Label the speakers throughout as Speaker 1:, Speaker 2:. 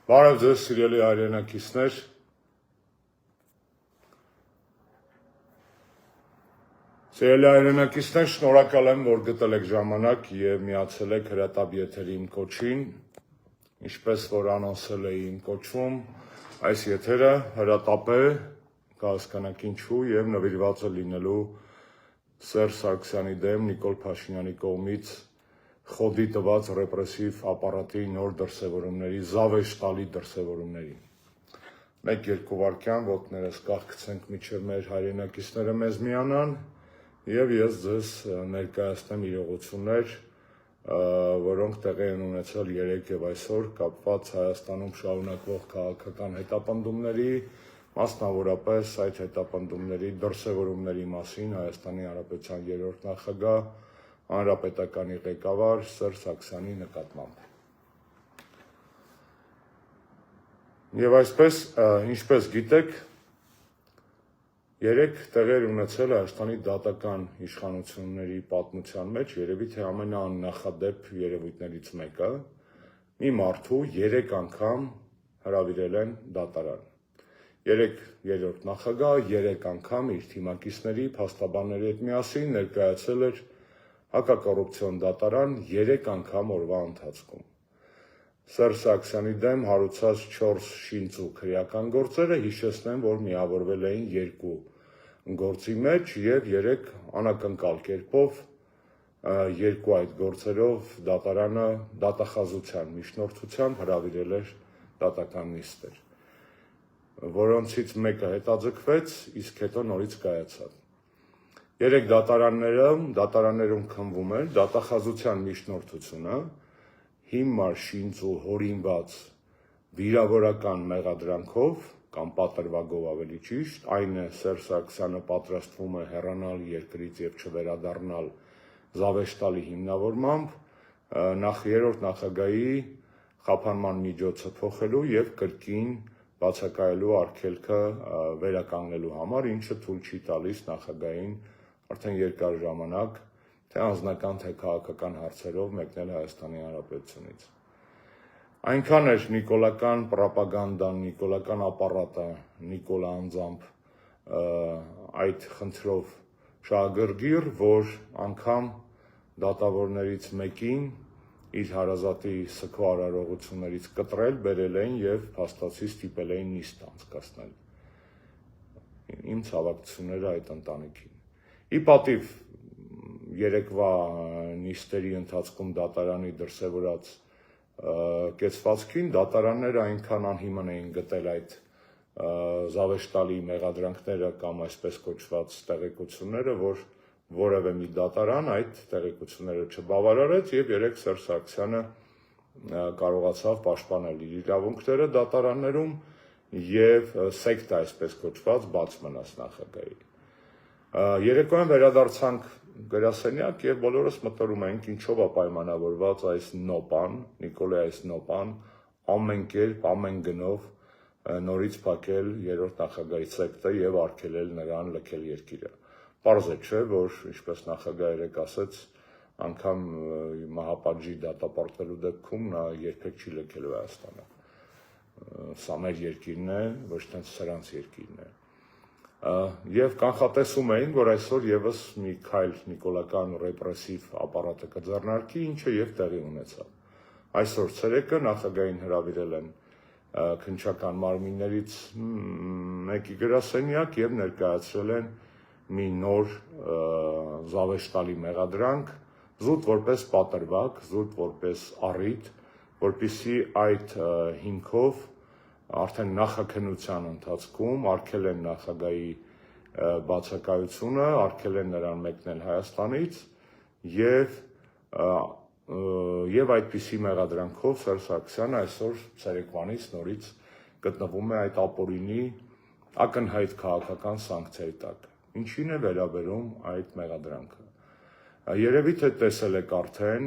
Speaker 1: Բարև ձեզ, սիրելի հայրենակիցներ, շնորհակալ եմ, որ գտել եք ժամանակ և միացել եք հրատապ եթերի իմ կոչին, ինչպես որ անոնսել էի իմ կոչում, այս եթերը հրատապ է, կհասկանաք ինչու և նվիրված է լինելու Սերժ Սարգսյանի դեմ Նիկոլ Փաշինյանի կողմից խոդի տված ռեպրեսիվ ապարատի նոր դրսևորումների, զավեշ տալի դրսևորումներին։ Մեկ-երկու վայրկյան ոտներս կախկցենք մինչև մեր հայրենակիցները մեզ միանան և ես ձեզ ներկայացնեմ իրողություններ, որոնք տեղի են ունեցել երեկ և այսօր կապված Հայաստանում շարունակվող քաղաքական հետապնդումների, մասնավորապես այդ հետապնդումների դրսևորումների մասին Հայաստանի Հանրապետության երրորդ նախագահ Հանրապետականի ղեկավար Սերժ Սարգսյանի նկատմամբ։ Եվ այսպես, ինչպես գիտեք, երեկ տեղի էր ունեցել Հայաստանի դատական իշխանությունների պատմության մեջ երևի թե ամենաաննախադեպ երևույթներից մեկը, մի մարդու 3 անգամ հրավիրել են դատարան։ Երեկ երրորդ նախագահը 3 անգամ իր թիմակիցների, փաստաբանների հետ միասին ներկայացել էր հակակոռուպցիոն դատարան 3 անգամ օրվա ընթացքում։ Սերժ Սարգսյանի դեմ հարուցած 4 շինծ ու քրեական գործերը հիշեցնեմ, որ միավորվել էին 2 գործի մեջ և 3 անակնկալ կերպով 2 այդ գործերով դատարանը դատախազության միջնորդությամբ հրավիրել էր դատական նիստեր, որոնցից մեկը հետաձգվեց, իսկ հետո նորից կայացավ։ 3 դատարաններում քննվում էր դատախազության միջնորդությունը, հիմար, շինծ ու հորինված վիրավորական մեղադրանքով կամ պատրվագով ավելի ճիշտ, այն է Սերժ Սարգսյանը պատրաստվում է հեռանալ երկրից և չվերադառնալ զավեշ տալի հիմնավորմամբ, երրորդ նախագահի խափանման միջոցը փոխելու և կրկին բացակայելու արգելքը վերականգնելու համար, ինչը թույլ չի տալիս նախագահին արդեն երկար ժամանակ թե անձնական, թե քաղաքական հարցերով մեկնել Հայաստանի Հանրապետությունից։ Այնքան էր նիկոլական պրոպագանդան, նիկոլական ապարատը, Նիկոլը անձամբ այդ խնդրով շահագրգիռ, որ անգամ դատավորներից մեկին իր հարազատի սգո արարողություններից կտրել, բերել էին և փաստացի ստիպել էին նիստ անցկացնել։ Իմ ցավակցությունները այդ ընտանիքին։ Ի պատիվ երեկվա նիստերի ընթացքում դատարանի դրսևորած կեցվածքին, դատարանները այնքան անհիմն էին գտել այդ զավեշ տալի մեղադրանքները կամ այսպես կոչված տեղեկությունները, որ որևէ մի դատարան այդ տեղեկությունները չբավարարեց և երեկ Սերժ Սարգսյանը կարողացավ պաշտպանել իր իրավունքները դատարաններում և սեկտը այսպես կոչված բաց մնաց նախագահի։ Երեկոյան վերադարձանք գրասենյակ և բոլորս մտորում էինք ինչով է պայմանավորված այս նոպան, Նիկոլի այս նոպան ամեն կերպ, ամեն գնով նորից փակել երրորդ նախագահի սեկտը և արգելել նրան լքել երկիրը։ Պարզ է, չէ, որ ինչպես նախագահը երեկ ասեց, անգամ մահապատժի դատապարտվելու դեպքում նա երբեք չի լքելու Հայաստանը։ Սա մեր երկիրն է, ոչ թե սրանց երկիրն է։ Եվ կանխատեսում էին, որ այսօր ևս մի քայլ նիկոլական ռեպրեսիվ ապարատը կձեռնարկի, ինչը և տեղի ունեցավ։ Այսօր ցերեկը նախագահին հրավիրել են քննչական մարմիններից մեկի գրասենյակ և ներկայացրել են մի նոր զավեշ տալի մեղադրանք, զուտ որպես պատրվակ, զուտ որպես առիթ, որպեսզի այդ հիմքով արդեն նախաքննության ընթացքում արգել են նախագահի բացակայությունը, արգել են նրան մեկնել Հայաստանից և այդպիսի մեղադրանքով Սերժ Սարգսյանը այսօր ցերեկվանից նորից գտնվում է այդ ապօրինի ակնհայտ քաղաքական սանկցիայի տակ։ Ինչին է վերաբերում այդ մեղադրանքը։ Երևի թե տեսել եք արդեն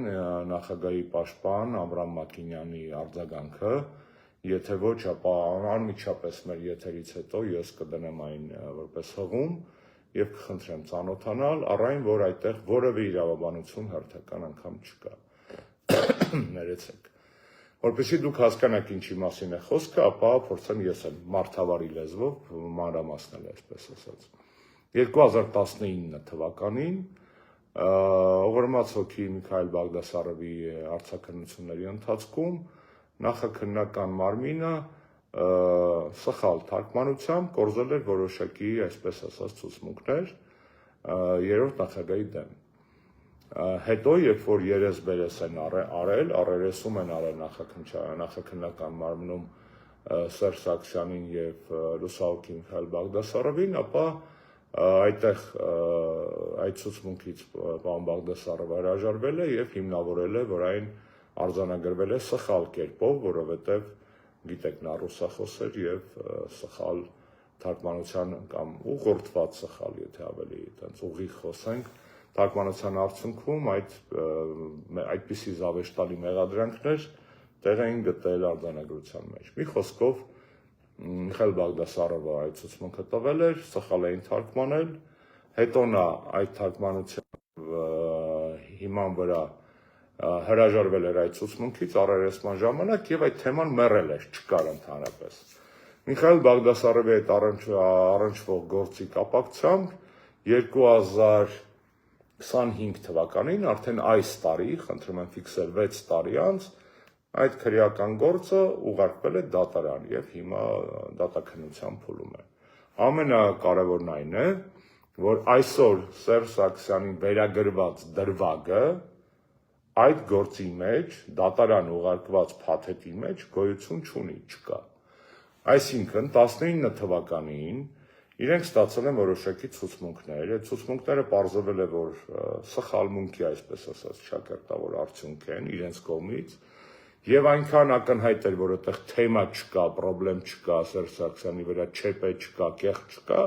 Speaker 1: նախագահի պաշտպան Աբրահամ Մակինյանի արձագանքը, եթե ոչ, ապա անմիջապես մեր եթերից հետո ես կդնեմ այն որպես հղում և կխնդրեմ ծանոթանալ, առ այն, որ այդտեղ որևէ իրավաբանություն հերթական անգամ չկա։ Ներեցեք։ Որպեսզի դուք հասկանաք ինչի մասին է խոսքը, ապա փորձեմ ես էլ մարդավարի լեզվով մանրամասնել, այսպես ասած։ 2019 թվականին Օղորմած հոգի Միքայել Բաղդասարովի արձակնությունների ընթացքում նախաքննական մարմինը սխալ թարգմանությամբ կորզել էր որոշակի, այսպես ասած, ցուցմունքներ երրորդ նախագահի դեմ։ Հետո, երբ որ երես-բերես են արել, առերեսում են արել նախաքննական մարմնում Սերժ Սարգսյանին եւ լուսահոգի Միքայել Բաղդասարովին, ապա այդտեղ այդ ցուցմունքից պարոն Բաղդասարովը հրաժարվել է եւ հիմնավորել է, որ այն արձանագրվել է սխալ կերպով, որովհետեւ գիտեք, նա ռուսախոս էր եւ սխալ թարգմանության կամ ուղղորդված սխալ, եթե ավելի այդպես ուղիղ խոսենք, թարգմանության արդյունքում այդպիսի զավեշտալի մեղադրանքներ տեղ էին գտել արձանագրության մեջ։ Մի խոսքով Միքայել Բաղդասարովը այդ ցուցմունքը տվել էր, սխալ էին թարգմանել, հետո նա այդ թարգմանության հիման վրա հրաժարվել էր այդ ցուցմունքից առերեսման ժամանակ եւ այդ թեման մեռել էր, չկար ընդհանրապես։ Միքայել Բաղդասարովի հետ առնչվող գործի կապակցությամբ 2025 թվականին, արդեն այս տարի, խնդրում եմ ֆիքսել 6 տարի անց, այդ քրեական գործը ուղարկվել է դատարան եւ հիմա դատաքննության փուլում է։ Ամենակարևորն այն է, որ այսօր Սերժ Սարգսյանին վերագրված դրվագը այդ գործի մեջ, դատարան ուղարկված փաթեթի մեջ գոյություն չունի, չկա։ Այսինքն 19 թվականին իրենք ստացել են որոշակի ցուցմունքներ, այդ ցուցմունքները պարզվել է, որ սխալմունքի, այսպես ասած, շակերտավոր արդյունք են իրենց կողմից, եւ այնքան ակնհայտ էր, որ այդտեղ թեմա չկա, պրոբլեմ չկա, Սերժ Սարգսյանի վրա չեպե չկա, կեղծ չկա,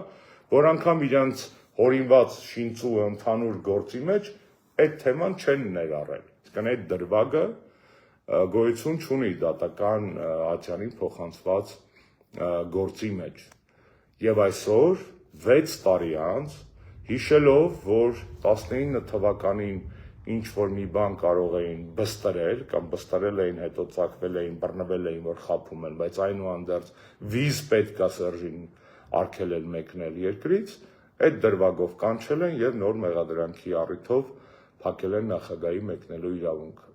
Speaker 1: որ անգամ իրենց հորինված շինծու ընդհանուր գործի մեջ այդ թեման չեն ներառել։ Իսկն այդ դրվագը գոյություն չունի դատական ատյանին փոխանցված գործի մեջ։ Եվ այսօր 6 տարի անց, հիշելով, որ 19 թվականին ինչ որ մի բան կարող էին բստրել կամ բստրել էին, հետո ծակվել էին, բռնվել էին, որ խաբում են, բայց այնուհանդերձ վիզ պետք է Սերժին արգելել մեկնել երկրից, այդ դրվագով կանչել են եւ նոր մեղադրանքի առիթով փակել են նախագահի մեկնելու իրավունքը։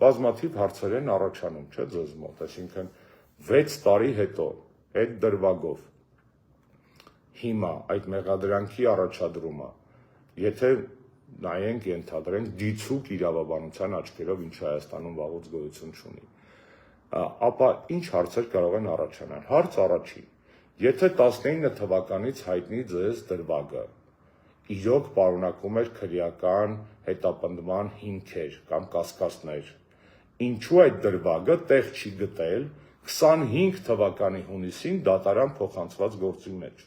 Speaker 1: Բազմաթիվ հարցեր են առաջանում, չէ՞ ձեզ մոտ, այսինքն 6 տարի հետո այդ դրվագով հիմա այդ մեղադրանքի առաջադրումը, եթե նայենք, ենթադրենք դիցուկ իրավաբանության աչքերով, ինչ Հայաստանում վաղուց գոյություն չունի, ապա ինչ հարցեր կարող են առաջանալ։ Հարց առաջին, եթե 19 թվականից հայտնի ձեզ դրվագը իրոք պարունակում էր քրեական հետապնդման հիմքեր կամ կասկածներ, ինչու այդ դրվագը տեղ չի գտել 25 թվականի հունիսին դատարան փոխանցված գործի մեջ։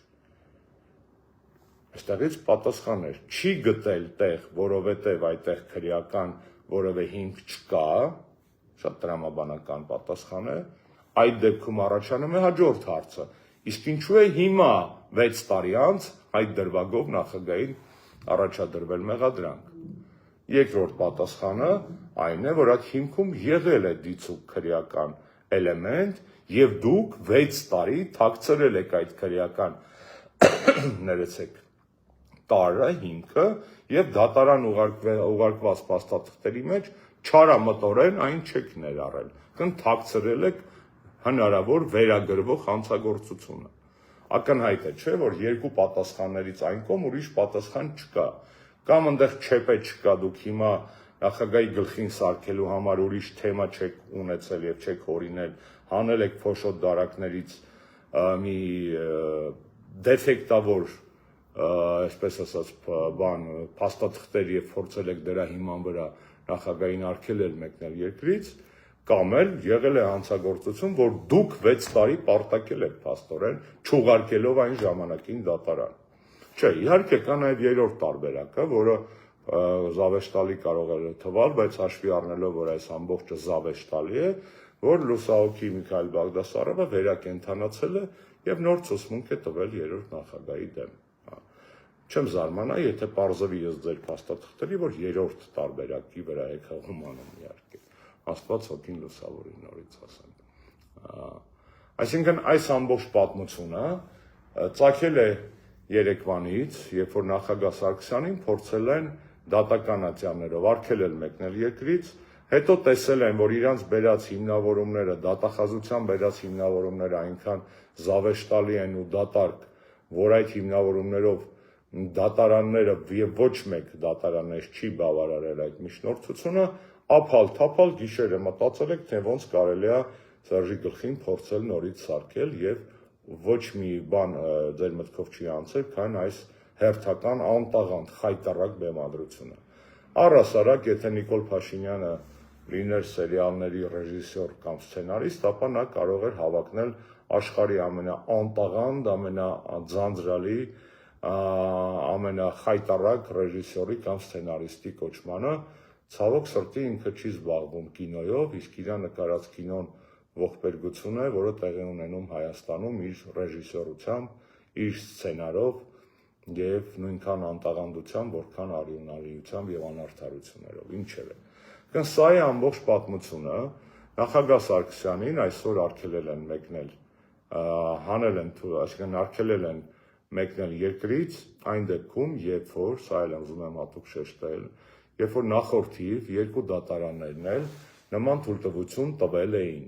Speaker 1: Այստեղից պատասխան էր, չի գտել տեղ, որովհետև այդտեղ քրեական որևէ հիմք չկա, շատ տրամաբանական պատասխան է, այդ դեպքում առաջանում է հաջորդ հարցը, իսկ ինչու է հիմա 6 տարի անց այդ դրվագով նախագահին առաջադրվել մեղադրանք։ Երկրորդ պատասխանը այն է, որ այդ հիմքում եղել է դիցուկ քրեական էլեմենտ եւ դուք 6 տարի թաքցրել եք այդ քրեական ներեցեք տարը հիմքը եւ դատարան ուղարկված փաստաթղթերի մեջ չարամտորեն այն չեք ներառել, թաքցրել եք հնարավոր վերագրվող հանցագործությունը։ Ակնհայտ է, չէ, որ երկու պատասխաններից այն կողմ ուրիշ պատասխան չկա, կամ այնտեղ չեպե չկա, դուք հիմա նախագահի գլխին սարքելու համար ուրիշ թեմա չեք ունեցել եւ չեք հորինել, հանել եք փոշոտ դարակներից մի դեֆեկտավոր, այսպես ասած, բան, փաստաթղթեր եւ փորձել եք դրա հիման վրա նախագահին արգելել մեկնել երկրից, կամ էլ եղել է հանցագործություն, որ դուք 6 տարի պարտակել եք փաստորեն, չուղարկելով այն ժամանակին դատարան։ Չէ, իհարկե կա նաեւ երրորդ տարբերակը, որը զավեշտալի կարող է թվալ, բայց հաշվի առնելով, որ այս ամբողջը զավեշտալի է, որ լուսահոգի Միքայել Բաղդասարովը վերակենդանացել է եւ նոր ցուցմունք է տվել երրորդ նախագահի դեմ։ Չեմ զարմանա, եթե պարզվի ես ձեր փաստաթղթերի, որ երրորդ տարբերակի վրա եք հղում անում իհարկե։ Աստված հոգին լուսավորի նորից ասենք։ Այսինքն այս ամբողջ պատմությունը ծագել է Երևանից, երբ որ նախագահ Սարգսյանին փորձել են դատական ատյաններով արգելել մեկնել երկրից, հետո տեսել են, որ իրանց բերած հիմնավորումները, դատախազության բերած հիմնավորումները այնքան զավեշտալի են ու դատարկ, որ այդ հիմնավորումներով դատարանները եւ ոչ մեկ դատարաններ չի բավարարել այդ միջնորդությունը, ափալ-թափալ գիշերը մտածել եք, թե ոնց կարելի է Սերժի գլխին փորձել նորից սարքել եւ ոչ մի բան ձեր մտքով չի անցել, քան այս հերթական անտաղանդ խայտառակ բեմադրությունը։ Առհասարակ, եթե Նիկոլ Փաշինյանը լիներ սերիալների ռեժիսոր կամ սցենարիստ, ապա նա կարող էր հավակնել աշխարհի ամենաանտաղանդ, ամենաձանձրալի, ամենախայտառակ ռեժիսորի կամ սցենարիստի կոչմանը։ Ցավոք սրտի ինքը չի զբաղվում կինոյով, իսկ իր նկարած կինոն ողբերգություն է, որը տեղի ունենում Հայաստանում իր ռեժիսորությամբ, իր սցենարով եւ նույնքան անտաղանդությամբ, որքան արյունալիությամբ եւ անարդարություններով, ինչևէ։ Սա է ամբողջ պատմությունը, նախագահ Սարգսյանին այսօր արգելել են մեկնել, հանել են, այսինքն արգելել են մեկնել երկրից, այն դեպքում, երբ որ, սա էլ ուզում եմ հատուկ շեշտել, երբ որ նախորդիվ երկու դատարաններն էլ նման թույլտվություն տվել էին,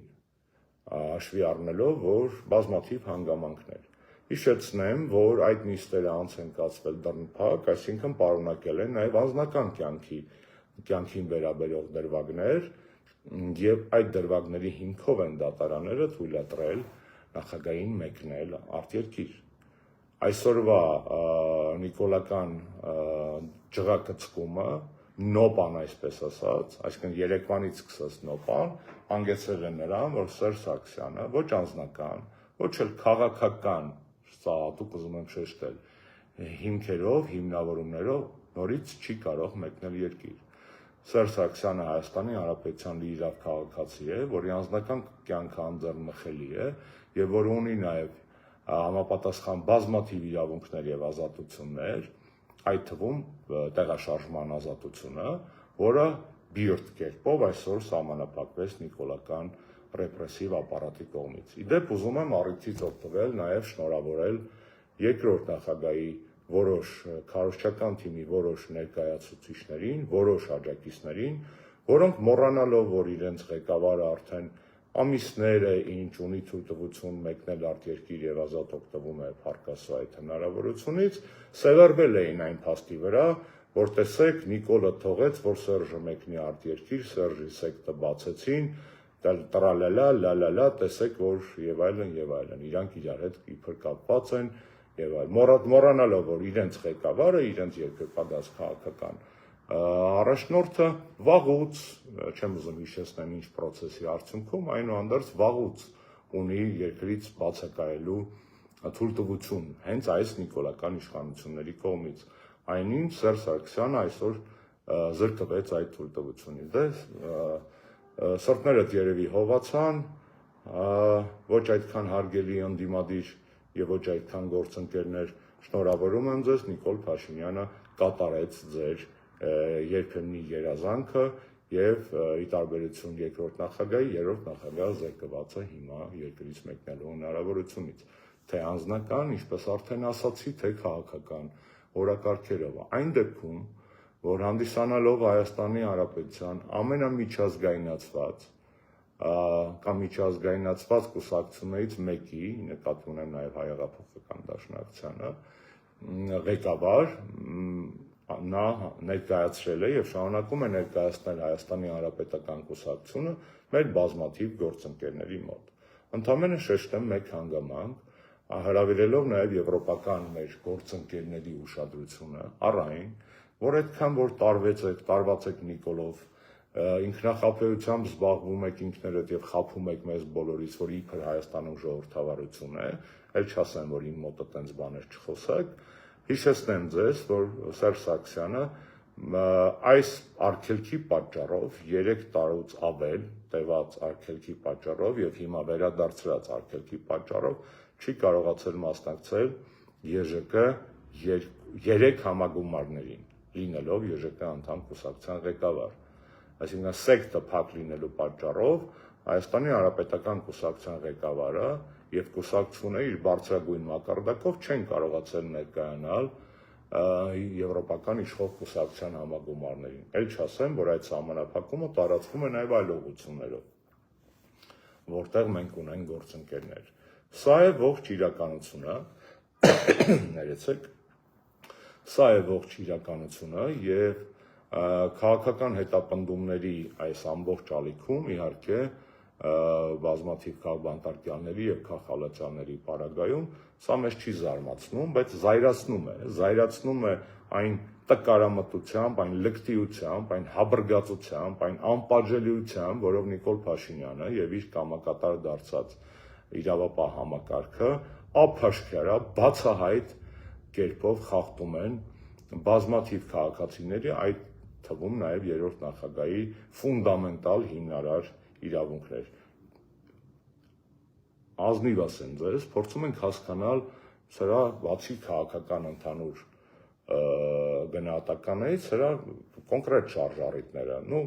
Speaker 1: հաշվի առնելով, որ բազմաթիվ հանգամանքներ։ Հիշեցնեմ, որ այդ նիստերը անց են կացվել դռնփակ, այսինքն պարունակել են նաև անձնական կյանքին վերաբերող դրվագներ, եւ այդ դրվագների հիմքով են դատարանները թույլատրել նախագահին մեկնել արտերկիր։ Այսօրվա նիկոլական ջղակցկումը, նոպան այսպես ասած, այսինքն Երևանից սկսած նոպան, հանգեցրել է նրան, որ Սերժ Սարգսյանը ոչ անձնական, ոչ էլ քաղաքական, սա հատուկ ուզում եմ շեշտել, հիմքերով, հիմնավորումներով նորից չի կարող մեկնել երկիր։ Սերժ Սարգսյանը Հայաստանի Հանրապետության լիիրավ քաղաքացի է, որի անձնական կյանքը անձեռնմխելի է եւ որ ունի նաեւ համապատասխան բազմաթիվ իրավունքներ եւ ազատություններ, այդ թվում տեղաշարժման ազատությունը, որը բիրտ կերպով այսօր սահմանափակվեց նիկոլական ռեպրեսիվ ապարատի կողմից։ Իդեպ ուզում եմ առիթից օգտվել նաեւ շնորհավորել երկրորդ նախագահի որոշ քարոզչական թիմի որոշ ներկայացուցիչներին, որոշ աջակիցներին, որոնք մոռանալով, որ իրենց ղեկավարը արդեն ամիսներ է ինչ ունի թույլտվություն մեկնել արտերկիր եւ ազատ օգտվում է փառքասու այդ հնարավորությունից, սևեռվել էին այն փաստի վրա, որ տեսեք Նիկոլը թողեց, որ Սերժը մեկնի արտերկիր, Սերժի սեկտը բացեցին, տրալալա, լալալա, տեսեք, որ եւ այլն, իրանք իրար հետ իբր կապված են եւ այլն, մոռանալով, որ իրենց ղեկավարը, իրենց երկրպագած քաղաքական առաջնորդը վաղուց, չեմ ուզում հիշեցնեմ ինչ process-ի արդյունքում, այնուհանդերձ վաղուց ունի երկրից բացակայելու թույլտվություն, հենց այս նիկոլական իշխանությունների կողմից, այնինչ Սերժ Սարգսյանը այսօր զրկվեց այդ թույլտվությունից։ Սրտներդ երևի հովացան, ոչ այդքան հարգելի ընդդիմադիր եւ ոչ այդքան գործընկերներ, շնորհավորում եմ ձեզ, Նիկոլ Փաշինյանը կատարեց ձեր երբեմնի երազանքը եւ ի տարբերություն երկրորդ նախագահի, երրորդ նախագահը զրկված է հիմա երկրից մեկնելու հնարավորությունից, թե անձնական, ինչպես արդեն ասացի, թե քաղաքական օրակարգերով։ Այն դեպքում, որ հանդիսանալով Հայաստանի Հանրապետության ամենամիջազգայնացված կամ միջազգայնացված կուսակցություններից մեկի, նկատի ունեմ նաև Հայ-հեղափոխական դաշնակցությանը, ղեկավար, նա ներկայացրել է եւ շարունակում է ներկայացնել Հայաստանի Հանրապետական կուսակցությունը մեր բազմաթիվ գործընկերների մոտ։ Ընդամենը շեշտեմ մեկ հանգամանք, հրավիրելով նաեւ եվրոպական մեր գործընկերների ուշադրությունը առ այն, որ այդքան որ տարված եք Նիկոլով, ինքնախապեյությամբ զբաղվում եք ինքներդ եւ խափում եք մեզ բոլորից, որ իբր Հայաստանում ժողովրդավարություն է, ել չասեմ, որ իմ մոտ այդպես բաներ չխոսեք, հիշեցնեմ ձեզ, որ Սերժ Սարգսյանը այս արգելքի պատճառով 3 տարուց ավել տևած արգելքի պատճառով եւ հիմա վերադարձրած արգելքի պատճառով չի կարողացել մասնակցել ԵԺԿ 3 համագումարներին, լինելով ԵԺԿ անդամ կուսակցության ղեկավար։ այսինքն սեկտը փակ լինելու պատճառով Հայաստանի Հանրապետական կուսակցության ղեկավարը եւ կուսակցությունը իր բարձրագույն մակարդակով չեն կարողացել ներկայանալ եվրոպական իշխող կուսակցության համագումարներին։ Էլ չասեմ, որ այդ սահմանափակումը տարածվում է նաև այլ ուղղություններով, որտեղ մենք ունենք գործընկերներ։ Սա է ողջ իրականությունը, ներեցեք, սա է ողջ իրականությունը եւ քաղաքական հետապնդումների այս ամբողջ ալիքում իհարկե բազմաթիվ քաղբանտարկյալների եւ քաղաքալաչյանների պարագայում սա մեզ չի զարմացնում, բայց զայրացնում է այն տկարամտությամբ, այն լկտիությամբ, այն հաբրգածությամբ, այն անպատժելիությամբ, որով Նիկոլ Փաշինյանը եւ իր կամակատար դարձած իրավապահ համակարգը ափաշկարա բացահայտ կերպով խախտում են բազմաթիվ քաղաքացիների, այդ թվում նաև երրորդ նախագահի ֆունդամենտալ հիմնարար իրավունքներ։ Ազնիվ ասեմ ձեզ, փորձում ենք հասկանալ սրա բացի քաղաքական ընդհանուր գնահատականներից սրա կոնկրետ շարժառիթները։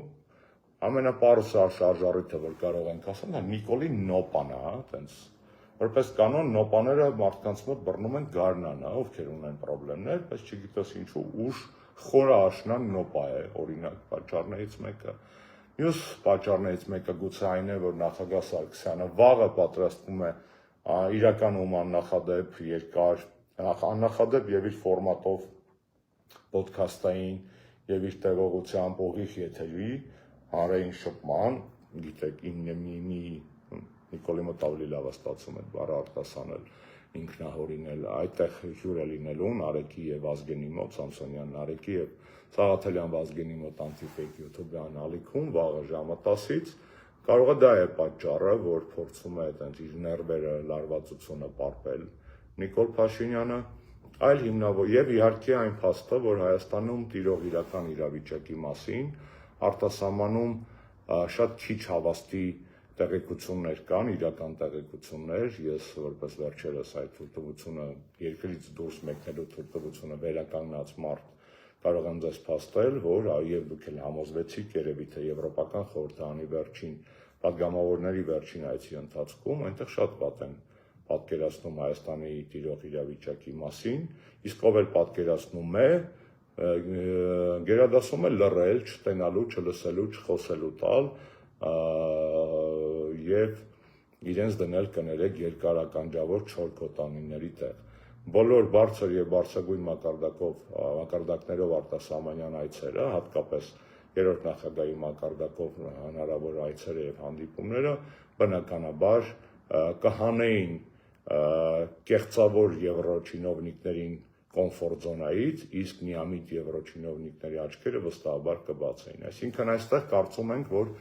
Speaker 1: Ամենապարզ շարժառիթը, որ կարող ենք ասել, դա Նիկոլի նոպան է, տենց որպես կանոն նոպաները մարդկանց մոտ բռնում են գարնանը, ովքեր ունեն խնդիրներ, բայց չգիտես ինչու ուշ խորը աշնան նոպա է, օրինակ պատճառներից մեկը։ Մյուս պատճառներից մեկը գուցե այն է, որ նախագահ Սարգսյանը վաղը պատրաստվում է իրականում աննախադեպ երկար, աննախադեպ եւ իր ֆորմատով ոդքասթային եւ իր տևողությամբ ուղիղ եթերի հանրային շփման, գիտեք, Նիկոլի մոտ ավելի լավ է ստացվում այդ բառը արտասանել, ինքնահորինել, այդտեղ հյուր է լինելու Նարեկի եւ Ազգենի մոտ, Սամսոնյան Նարեկի եւ Սաղաթելյան Վազգենի մոտ անտիֆեյք յութուբյան ալիքում վաղը ժամը 10-ից, կարող է դա է պատճառը, որ փորձում է այդպես իր ներվերը, լարվածությունը պարպել Նիկոլ Փաշինյանը, այլ հիմնավոր եւ իհարկե այն փաստը, որ Հայաստանում տիրող իրական իրավիճակի մասին արտասահմանում շատ քիչ հավաստի տեղեկություններ կան, իրական տեղեկություններ, ես որպես վերջերս այդ թույլտվությունը երկրից դուրս մեկնելու թույլտվությունը վերականգնած մարդ կարող եմ ձեզ փաստել, որ եւ դուք էլ համոզվեցիք երևի թե Եվրոպական խորհրդարանի վերջին պատգամավորների վերջին այցի ընթացքում այնտեղ շատ վատ են պատկերացնում Հայաստանի տիրող իրավիճակի մասին, իսկ ով էլ պատկերացնում է, գերադասում է լռել, չտենալու, չլսելու, չխոսելու տալ եւ իրենց դնել կներեք երկարականջավոր չոր կոտանիների տեղ։ Բոլոր բարձր եւ բարձրագույն մակարդակներով արտասահմանյան այցերը, հատկապես երրորդ նախագահի մակարդակով հնարավոր այցերը եւ հանդիպումները բնականաբար կհանեին կեղծավոր եվրոչինովնիկներին կոմֆորտ զոնայից, իսկ միամիտ եվրոչինովնիկների աչքերը վստահաբար կբացեին։ Այսինքն այստեղ կարծում ենք, որ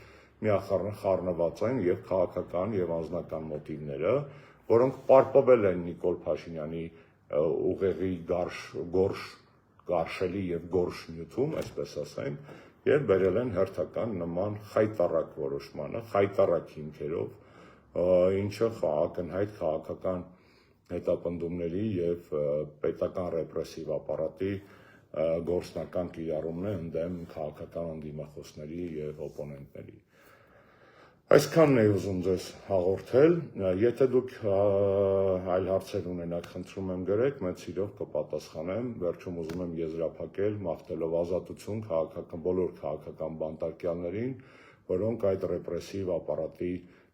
Speaker 1: միախառնված են եւ քաղաքական եւ անձնական մոտիվները, որոնք պարպվել են Նիկոլ Փաշինյանի ուղեղի գորշ գարշելի եւ գորշ նյութում, այսպես ասենք, եւ բերել են հերթական նման խայտառակ որոշմանը, խայտառակ հիմքերով, ինչը ակնհայտ քաղաքական հետապնդումների եւ պետական ռեպրեսիվ ապարատի գործնական կիրառումն է ընդդեմ քաղաքական անդիմախոսների եւ օպոնենտների։ Այսքանն է ուզում ձեզ հաղորդել, եթե դուք այլ հարցեր ունենաք, խնդրում եմ գրեք, մեծ սիրով կպատասխանեմ, վերջում ուզում եմ եզրափակել, մաղթելով ազատություն բոլոր քաղաքական բանտարկյալներին, որոնք այդ ռեպրեսիվ ապարատի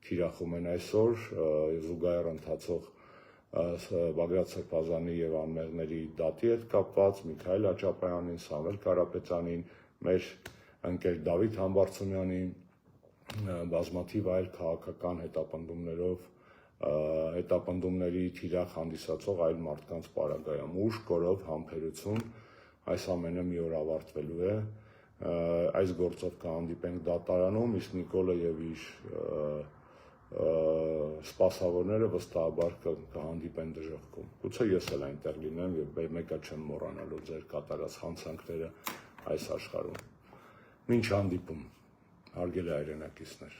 Speaker 1: թիրախում են այսօր, զուգահեռ ընթացող Բագրատ Սրբազանի եւ անմեղների դատի հետ կապված, Միքայել Աճապյանին, Սամվել Կարապետյանին, մեր ընկեր Դավիթ Համբարձումյանին, բազմաթիվ այլ քաղաքական հետապնդումների թիրախ հանդիսացող այլ մարդկանց պարագայում ուշ կորով համբերություն, այս ամենը մի օր ավարտվելու է, այս գործով կհանդիպենք դատարանում, իսկ Նիկոլը եւ իր սպասավորները վստահաբար կհանդիպեն դժոխքում։ Գուցե ես էլ այնտեղ լինեմ եւ մեկը չեմ մոռանալու ձեր կատարած հանցանքները այս աշխարհում։ Մինչ հանդիպում, հարգելի հայրենակիցներ։